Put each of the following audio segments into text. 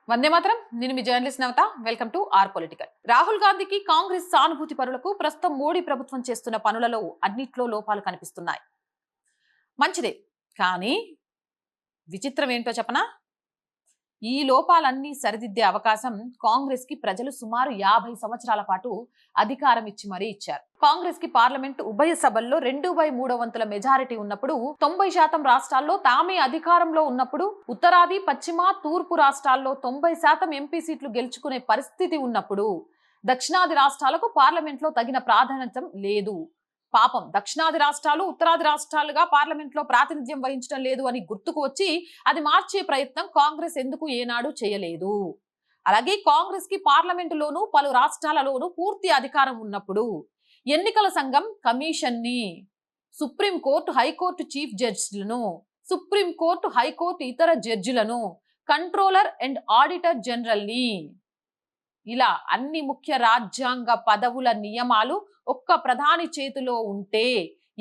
వందే మాత్రం. నేను మీ journalist Navata. Welcome to R political. Rahul గాంధీకి కాంగ్రెస్ సానుభూతి పరులకు ప్రస్తుతం మోడీ ప్రభుత్వం చేస్తున్న పనులలో అన్నిట్లో లోపాలు కనిపిస్తున్నాయి. మంచిదే, కానీ విచిత్రం ఏంటో చెప్పనా? ఈ లోపాలన్నీ సరిదిద్దే అవకాశం కాంగ్రెస్ కి ప్రజలు సుమారు 50 సంవత్సరాల పాటు అధికారం ఇచ్చి మరీ ఇచ్చారు. కాంగ్రెస్ కి పార్లమెంట్ ఉభయ సభల్లో 2/3 వంతుల మెజారిటీ ఉన్నప్పుడు, 90% రాష్ట్రాల్లో తామే అధికారంలో ఉన్నప్పుడు, ఉత్తరాది, పశ్చిమ, తూర్పు రాష్ట్రాల్లో 90% ఎంపీ సీట్లు గెలుచుకునే పరిస్థితి ఉన్నప్పుడు, దక్షిణాది రాష్ట్రాలకు పార్లమెంట్ లో తగిన ప్రాధాన్యత లేదు. పాపం దక్షిణాది రాష్ట్రాలు ఉత్తరాది రాష్ట్రాలుగా పార్లమెంట్ లో ప్రాతినిధ్యం వహించడం లేదు అని గుర్తుకు వచ్చి అది మార్చే ప్రయత్నం కాంగ్రెస్ ఎందుకు ఏనాడు చేయలేదు. అలాగే కాంగ్రెస్ కి పార్లమెంటులోను పలు రాష్ట్రాలలోనూ పూర్తి అధికారం ఉన్నప్పుడు ఎన్నికల సంఘం కమిషన్ ని, సుప్రీంకోర్టు హైకోర్టు చీఫ్ జడ్జిలను, సుప్రీంకోర్టు హైకోర్టు ఇతర జడ్జిలను, కంట్రోలర్ అండ్ ఆడిటర్ జనరల్ ని, ఇలా అన్ని ముఖ్య రాజ్యాంగ పదవుల నియమాలు ఒక్క ప్రధాని చేతిలో ఉంటే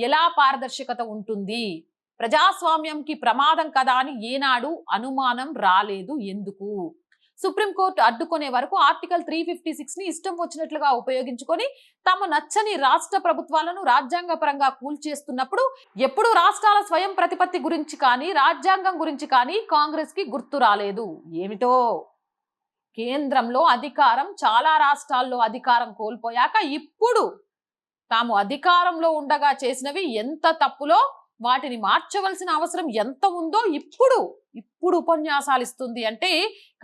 ఎలా పారదర్శకత ఉంటుంది? ప్రజాస్వామ్యంకి ప్రమాదం కదా అని ఏనాడు అనుమానం రాలేదు. ఎందుకు? సుప్రీంకోర్టు అడ్డుకునే వరకు ఆర్టికల్ 356 ని ఇష్టం వచ్చినట్లుగా ఉపయోగించుకొని తమ నచ్చని రాష్ట్ర ప్రభుత్వాలను రాజ్యాంగపరంగా కూల్చేస్తున్నప్పుడు ఎప్పుడు రాష్ట్రాల స్వయం ప్రతిపత్తి గురించి కానీ రాజ్యాంగం గురించి కానీ కాంగ్రెస్ కి గుర్తు రాలేదు. ఏమిటో, కేంద్రంలో అధికారం, చాలా రాష్ట్రాల్లో అధికారం కోల్పోయాక ఇప్పుడు తాము అధికారంలో ఉండగా చేసినవి ఎంత తప్పులో వాటిని మార్చవలసిన అవసరం ఎంత ఉందో ఇప్పుడు ఉపన్యాసాలు ఇస్తుంది అంటే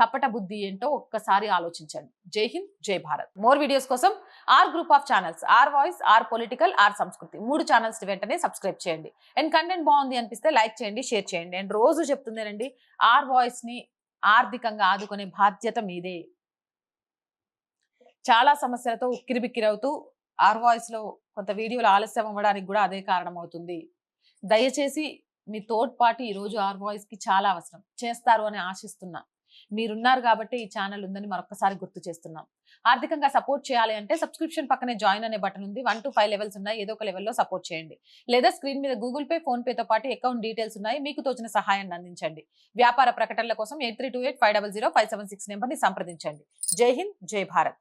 కపట బుద్ధి ఏంటో ఒక్కసారి ఆలోచించండి. జై హింద్, జై భారత్. మోర్ వీడియోస్ కోసం our group of channels, our voice, our political, our Sanskriti 3 channels వెంటనే సబ్స్క్రైబ్ చేయండి. అండ్ కంటెంట్ బాగుంది అనిపిస్తే లైక్ చేయండి, షేర్ చేయండి. అండ్ రోజు చెప్తుందేనండి, ఆర్ వాయిస్ ని ఆర్థికంగా ఆదుకునే బాధ్యత మీదే. చాలా సమస్యలతో ఉక్కిరిబిక్కిరవుతూ ఆర్ వాయిస్ లో కొంత వీడియోలు ఆలస్యం అవ్వడానికి కూడా అదే కారణం అవుతుంది. దయచేసి మీ తోడ్పాటు ఈ రోజు ఆర్ వాయిస్ కి చాలా అవసరం. చేస్తారు అని ఆశిస్తున్నా. మీరున్నారు కాబట్టి ఈ ఛానల్ ఉందని మరొకసారి గుర్తు చేస్తున్నాం. ఆర్థికంగా సపోర్ట్ చేయాలి అంటే సబ్స్క్రిప్షన్ పక్కనే జాయిన్ అనే బటన్ ఉంది. 1 to 5 లెవెల్స్ ఉన్నాయి. ఏదో ఒక లెవెల్లో సపోర్ట్ చేయండి. లేదా స్క్రీన్ మీద గూగుల్ పే, ఫోన్ పేతో పాటు అకౌంట్ డీటెయిల్స్ ఉన్నాయి. మీకు తోచిన సహాయాన్ని అందించండి. వ్యాపార ప్రకటనల కోసం 8328500576 నెంబర్ని సంప్రదించండి. జై హింద్, జై భారత్.